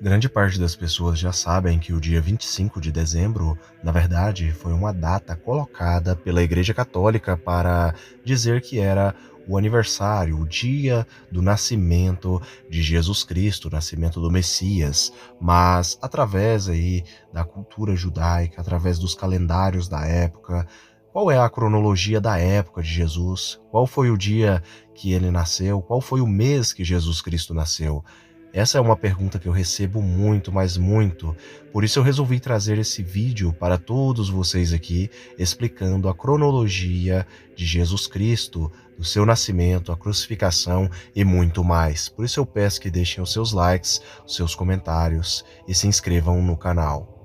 Grande parte das pessoas já sabem que o dia 25 de dezembro, na verdade, foi uma data colocada pela Igreja Católica para dizer que era o aniversário, o dia do nascimento de Jesus Cristo, o nascimento do Messias. Mas através aí da cultura judaica, através dos calendários da época, qual é a cronologia da época de Jesus? Qual foi o dia que ele nasceu? Qual foi o mês que Jesus Cristo nasceu? Essa é uma pergunta que eu recebo muito, mas muito. Por isso eu resolvi trazer esse vídeo para todos vocês aqui, explicando a cronologia de Jesus Cristo, do seu nascimento, a crucificação e muito mais. Por isso eu peço que deixem os seus likes, os seus comentários e se inscrevam no canal.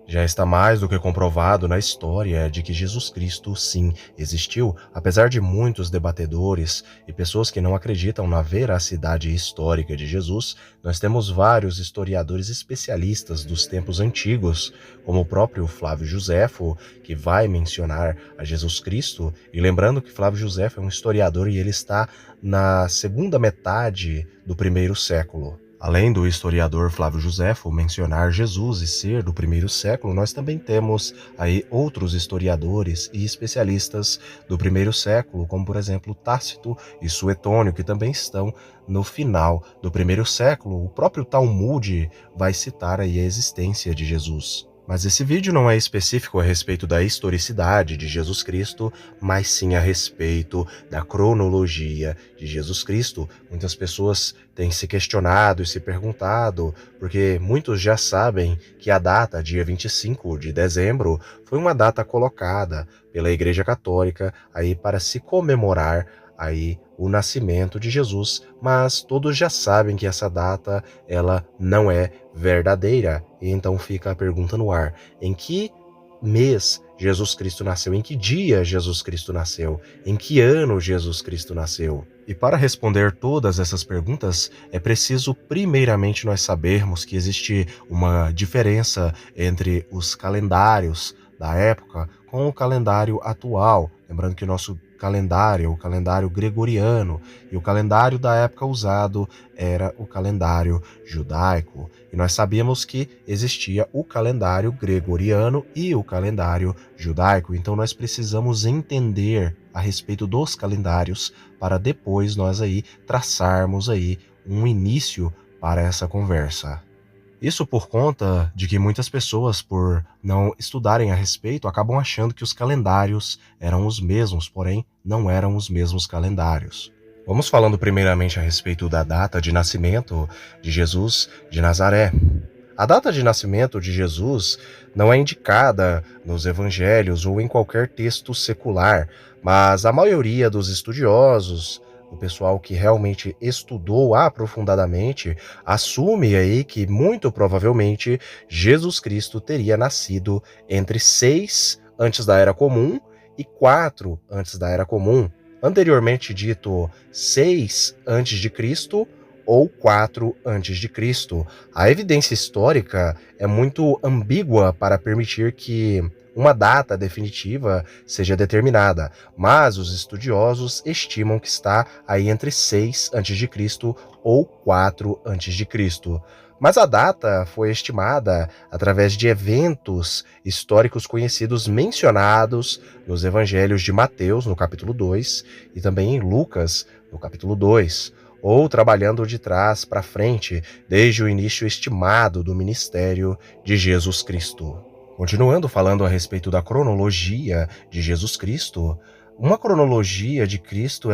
Já está mais do que comprovado na história de que Jesus Cristo, sim, existiu, apesar de muitos debatedores e pessoas que não acreditam na veracidade histórica de Jesus. Nós temos vários historiadores especialistas dos tempos antigos, como o próprio Flávio Josefo, que vai mencionar a Jesus Cristo, e lembrando que Flávio Josefo é um historiador e ele está na segunda metade do primeiro século. Além do historiador Flávio Josefo mencionar Jesus e ser do primeiro século, nós também temos aí outros historiadores e especialistas do primeiro século, como por exemplo Tácito e Suetônio, que também estão no final do primeiro século. O próprio Talmud vai citar aí a existência de Jesus. Mas esse vídeo não é específico a respeito da historicidade de Jesus Cristo, mas sim a respeito da cronologia de Jesus Cristo. Muitas pessoas têm se questionado e se perguntado, porque muitos já sabem que a data, dia 25 de dezembro, foi uma data colocada pela Igreja Católica aí para se comemorar aí o nascimento de Jesus, mas todos já sabem que essa data ela não é verdadeira. E então fica a pergunta no ar: em que mês Jesus Cristo nasceu? Em que dia Jesus Cristo nasceu? Em que ano Jesus Cristo nasceu? E para responder todas essas perguntas, é preciso primeiramente nós sabermos que existe uma diferença entre os calendários da época com o calendário atual. Lembrando que o nosso calendário é o calendário gregoriano e o calendário da época usado era o calendário judaico. E nós sabíamos que existia o calendário gregoriano e o calendário judaico. Então nós precisamos entender a respeito dos calendários para depois nós aí traçarmos aí um início para essa conversa. Isso por conta de que muitas pessoas, por não estudarem a respeito, acabam achando que os calendários eram os mesmos, porém não eram os mesmos calendários. Vamos falando primeiramente a respeito da data de nascimento de Jesus de Nazaré. A data de nascimento de Jesus não é indicada nos evangelhos ou em qualquer texto secular, mas a maioria dos estudiosos, o pessoal que realmente estudou aprofundadamente, assume aí que muito provavelmente Jesus Cristo teria nascido entre 6 antes da Era Comum e 4 antes da Era Comum, anteriormente dito 6 antes de Cristo ou 4 antes de Cristo. A evidência histórica é muito ambígua para permitir que uma data definitiva seja determinada, mas os estudiosos estimam que está aí entre 6 antes de Cristo ou 4 antes de Cristo. Mas a data foi estimada através de eventos históricos conhecidos mencionados nos evangelhos de Mateus, no capítulo 2, e também em Lucas, no capítulo 2, ou trabalhando de trás para frente, desde o início estimado do ministério de Jesus Cristo. Continuando falando a respeito da cronologia de Jesus Cristo, uma cronologia de Cristo,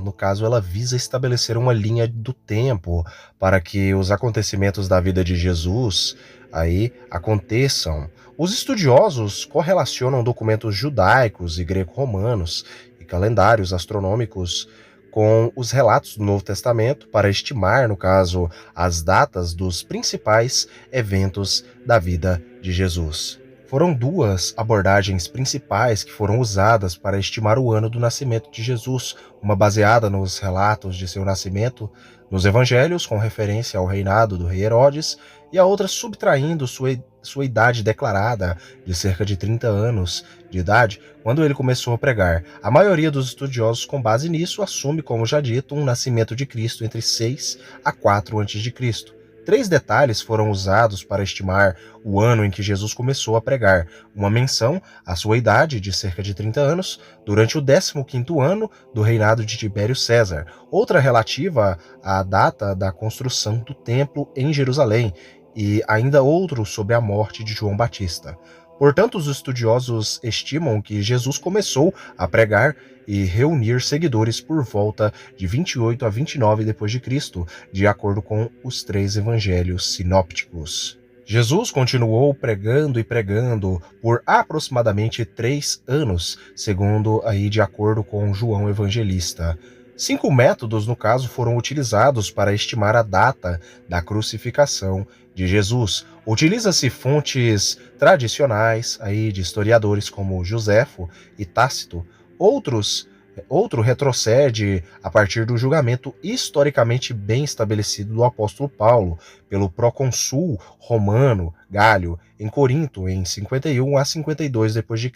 no caso, ela visa estabelecer uma linha do tempo para que os acontecimentos da vida de Jesus aí aconteçam. Os estudiosos correlacionam documentos judaicos e greco-romanos e calendários astronômicos com os relatos do Novo Testamento para estimar, no caso, as datas dos principais eventos da vida de Jesus. Foram duas abordagens principais que foram usadas para estimar o ano do nascimento de Jesus, uma baseada nos relatos de seu nascimento nos evangelhos, com referência ao reinado do rei Herodes, e a outra subtraindo sua idade declarada de cerca de 30 anos de idade, quando ele começou a pregar. A maioria dos estudiosos, com base nisso, assume, como já dito, um nascimento de Cristo entre 6 a 4 a.C. Três detalhes foram usados para estimar o ano em que Jesus começou a pregar. Uma menção à sua idade, de cerca de 30 anos, durante o 15º ano do reinado de Tibério César. Outra relativa à data da construção do templo em Jerusalém. E ainda outro sobre a morte de João Batista. Portanto, os estudiosos estimam que Jesus começou a pregar e reunir seguidores por volta de 28 a 29 d.C., de acordo com os três evangelhos sinópticos. Jesus continuou pregando e pregando por aproximadamente 3 anos, segundo aí de acordo com João Evangelista. 5 métodos, no caso, foram utilizados para estimar a data da crucificação de Jesus. Utiliza-se fontes tradicionais aí de historiadores como Joséfo e Tácito. Outro retrocede a partir do julgamento historicamente bem estabelecido do apóstolo Paulo pelo procônsul romano Gálio em Corinto em 51 a 52 d.C.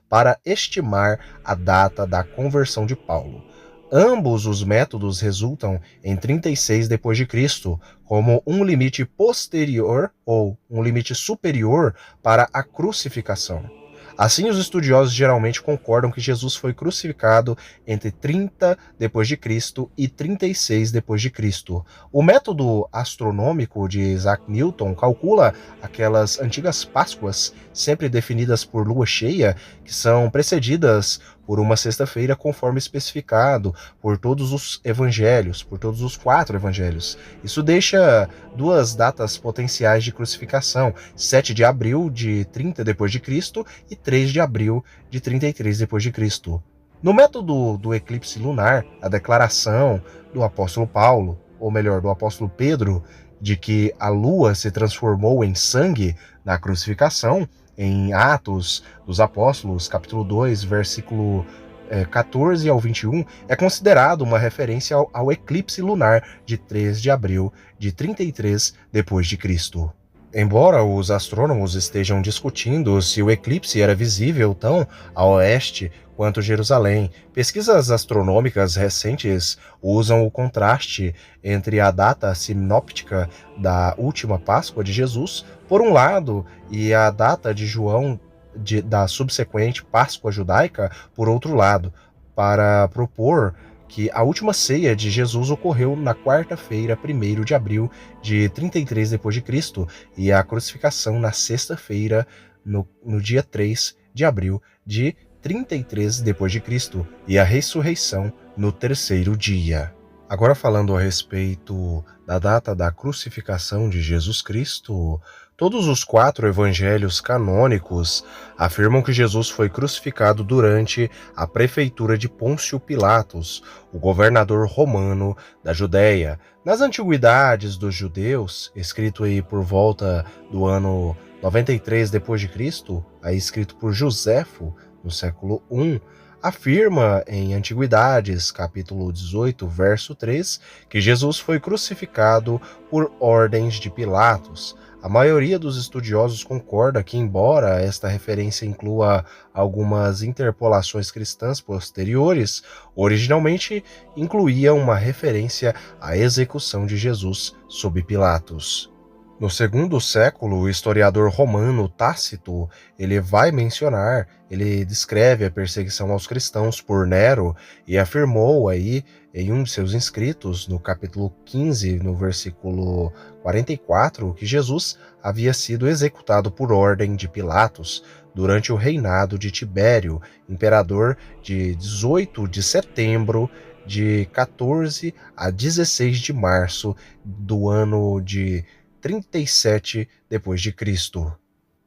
para estimar a data da conversão de Paulo. Ambos os métodos resultam em 36 d.C. como um limite posterior ou um limite superior para a crucificação. Assim, os estudiosos geralmente concordam que Jesus foi crucificado entre 30 d.C. e 36 d.C. O método astronômico de Isaac Newton calcula aquelas antigas Páscoas, sempre definidas por lua cheia, que são precedidas por uma sexta-feira, conforme especificado por todos os evangelhos, por todos os 4 evangelhos. Isso deixa duas datas potenciais de crucificação: 7 de abril de 30 d.C. e 3 de abril de 33 d.C. No método do eclipse lunar, a declaração do apóstolo Paulo, ou melhor, do apóstolo Pedro, de que a lua se transformou em sangue na crucificação, em Atos dos Apóstolos, capítulo 2, versículo 14 ao 21, é considerado uma referência ao eclipse lunar de 3 de abril de 33 d.C. Embora os astrônomos estejam discutindo se o eclipse era visível tão a oeste quanto Jerusalém, pesquisas astronômicas recentes usam o contraste entre a data sinóptica da última Páscoa de Jesus, por um lado, e a data de João da subsequente Páscoa judaica, por outro lado, para propor que a última ceia de Jesus ocorreu na quarta-feira, 1º de abril de 33 d.C., e a crucificação na sexta-feira, no dia 3 de abril de 33 d.C., e a ressurreição no 3º dia. Agora, falando a respeito da data da crucificação de Jesus Cristo, todos os 4 evangelhos canônicos afirmam que Jesus foi crucificado durante a prefeitura de Pôncio Pilatos, o governador romano da Judéia. Nas Antiguidades dos Judeus, escrito aí por volta do ano 93 d.C., aí escrito por Joséfo, no século I, afirma em Antiguidades, capítulo 18, verso 3, que Jesus foi crucificado por ordens de Pilatos. A maioria dos estudiosos concorda que, embora esta referência inclua algumas interpolações cristãs posteriores, originalmente incluía uma referência à execução de Jesus sob Pilatos. No 2º século, o historiador romano Tácito, ele descreve a perseguição aos cristãos por Nero e afirmou aí em um de seus escritos, no capítulo 15, no versículo 44, que Jesus havia sido executado por ordem de Pilatos durante o reinado de Tibério, imperador, de 18 de setembro de 14 a 16 de março do ano de 37 d.C.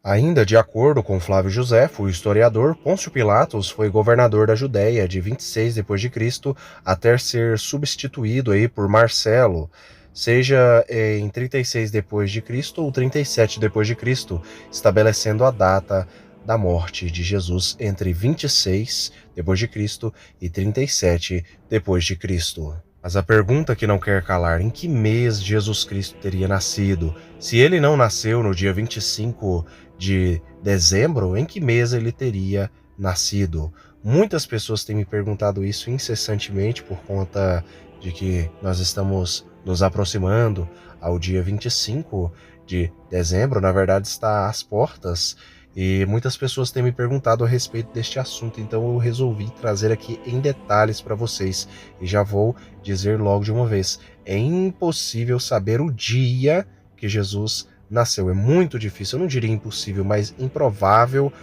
Ainda de acordo com Flávio Joséfo, o historiador, Pôncio Pilatos foi governador da Judéia de 26 d.C. até ser substituído aí por Marcelo. seja em 36 depois de Cristo ou 37 depois de Cristo, estabelecendo a data da morte de Jesus entre 26 depois de Cristo e 37 depois de Cristo. Mas a pergunta que não quer calar, em que mês Jesus Cristo teria nascido? Se ele não nasceu no dia 25 de dezembro, em que mês ele teria nascido? Muitas pessoas têm me perguntado isso incessantemente por conta de que nós estamos nos aproximando ao dia 25 de dezembro, na verdade está às portas, e muitas pessoas têm me perguntado a respeito deste assunto, então eu resolvi trazer aqui em detalhes para vocês, e já vou dizer logo de uma vez, é impossível saber o dia que Jesus nasceu, é muito difícil, eu não diria impossível, mas improvável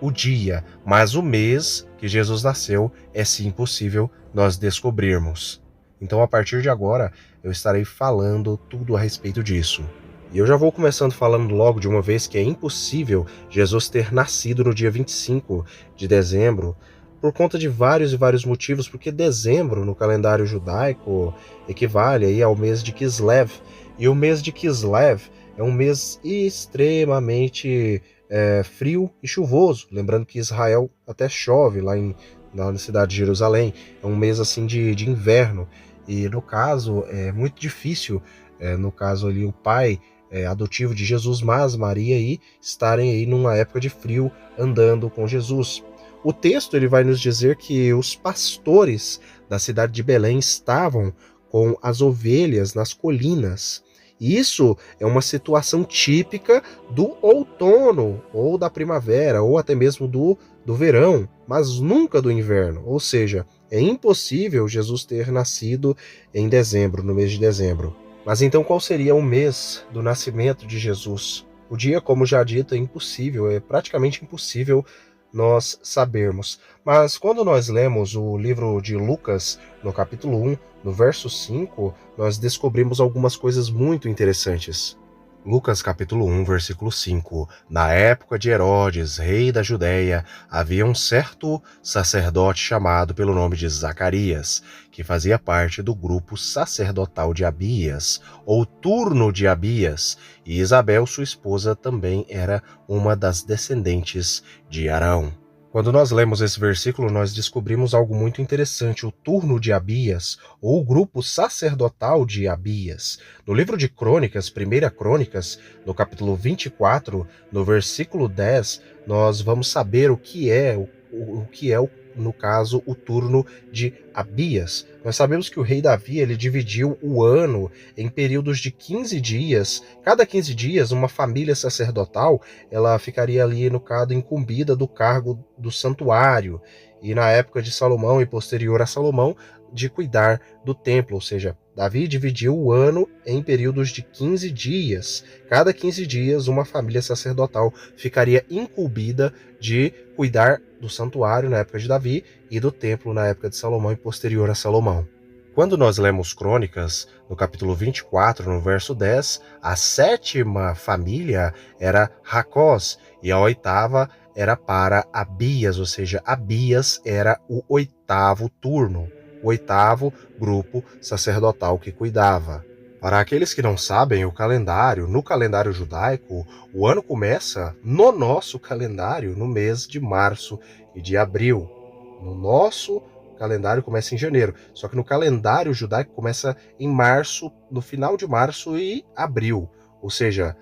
o dia, mas o mês que Jesus nasceu é sim possível nós descobrirmos. Então, a partir de agora, eu estarei falando tudo a respeito disso. E eu já vou começando falando logo de uma vez que é impossível Jesus ter nascido no dia 25 de dezembro, por conta de vários e vários motivos, porque dezembro, no calendário judaico, equivale aí ao mês de Kislev, e o mês de Kislev é um mês extremamente frio e chuvoso, lembrando que Israel até chove na cidade de Jerusalém, é um mês assim de inverno, e no caso é muito difícil, no caso ali o pai adotivo de Jesus, mas Maria aí estarem aí numa época de frio andando com Jesus. O texto ele vai nos dizer que os pastores da cidade de Belém estavam com as ovelhas nas colinas. E isso é uma situação típica do outono, ou da primavera, ou até mesmo do verão, mas nunca do inverno. Ou seja, é impossível Jesus ter nascido em dezembro, no mês de dezembro. Mas então qual seria o mês do nascimento de Jesus? O dia, como já dito, é impossível, é praticamente impossível nós sabermos. Mas quando nós lemos o livro de Lucas, no capítulo 1, no verso 5, nós descobrimos algumas coisas muito interessantes. Lucas capítulo 1, versículo 5. Na época de Herodes, rei da Judéia, havia um certo sacerdote chamado pelo nome de Zacarias, que fazia parte do grupo sacerdotal de Abias, ou turno de Abias, e Isabel, sua esposa, também era uma das descendentes de Arão. Quando nós lemos esse versículo, nós descobrimos algo muito interessante, o turno de Abias, ou o grupo sacerdotal de Abias. No livro de Crônicas, 1 Crônicas, no capítulo 24, no versículo 10, nós vamos saber o que é, no caso, o turno de Abias. Nós sabemos que o rei Davi ele dividiu o ano em períodos de 15 dias. Cada 15 dias, uma família sacerdotal ela ficaria ali, no caso, incumbida do cargo do santuário. E na época de Salomão e posterior a Salomão, de cuidar do templo, ou seja, Davi dividiu o ano em períodos de 15 dias. Cada 15 dias, uma família sacerdotal ficaria incumbida de cuidar do santuário na época de Davi e do templo na época de Salomão e posterior a Salomão. Quando nós lemos Crônicas, no capítulo 24, no verso 10, a sétima família era Racós e a oitava era para Abias, ou seja, Abias era o oitavo turno, o oitavo grupo sacerdotal que cuidava. Para aqueles que não sabem, no calendário judaico, o ano começa no nosso calendário no mês de março e de abril. No nosso calendário começa em janeiro, só que no calendário judaico começa em março, no final de março e abril. Ou seja,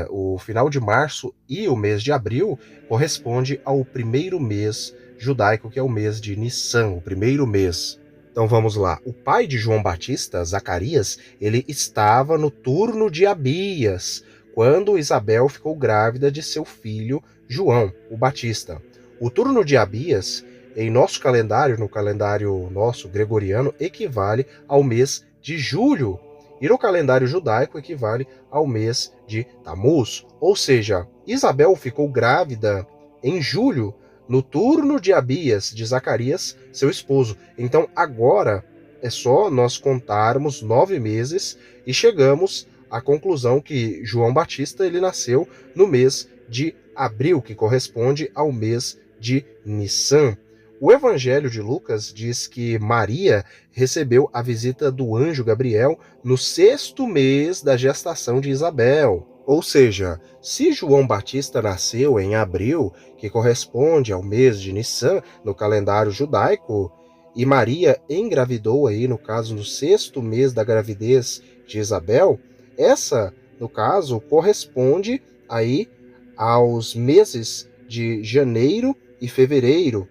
o final de março e o mês de abril corresponde ao primeiro mês judaico, que é o mês de Nissan, o primeiro mês. Então vamos lá. O pai de João Batista, Zacarias, ele estava no turno de Abias, quando Isabel ficou grávida de seu filho João, o Batista. O turno de Abias, em nosso calendário, no calendário nosso gregoriano, equivale ao mês de julho. E no calendário judaico equivale ao mês de Tamuz. Ou seja, Isabel ficou grávida em julho, no turno de Abias, de Zacarias, seu esposo. Então agora é só nós contarmos 9 meses e chegamos à conclusão que João Batista ele nasceu no mês de abril, que corresponde ao mês de Nissan. O Evangelho de Lucas diz que Maria recebeu a visita do anjo Gabriel no 6º mês da gestação de Isabel. Ou seja, se João Batista nasceu em abril, que corresponde ao mês de Nissan no calendário judaico, e Maria engravidou aí, no caso, no 6º mês da gravidez de Isabel, essa, no caso, corresponde aí aos meses de janeiro e fevereiro.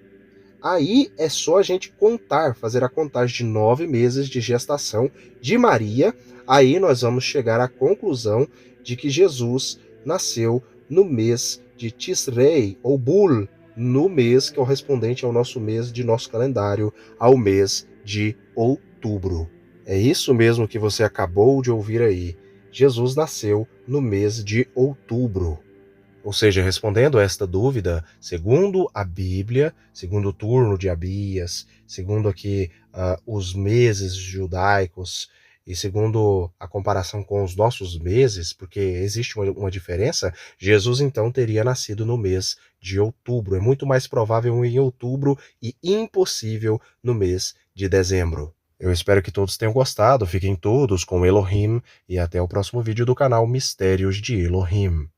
Aí é só a gente contar, fazer a contagem de 9 meses de gestação de Maria. Aí nós vamos chegar à conclusão de que Jesus nasceu no mês de Tisrei, ou Bul, no mês correspondente ao nosso mês de nosso calendário, ao mês de outubro. É isso mesmo que você acabou de ouvir aí. Jesus nasceu no mês de outubro. Ou seja, respondendo a esta dúvida, segundo a Bíblia, segundo o turno de Abias, segundo aqui os meses judaicos e segundo a comparação com os nossos meses, porque existe uma diferença, Jesus então teria nascido no mês de outubro. É muito mais provável em outubro e impossível no mês de dezembro. Eu espero que todos tenham gostado, fiquem todos com Elohim e até o próximo vídeo do canal Mistérios de Elohim.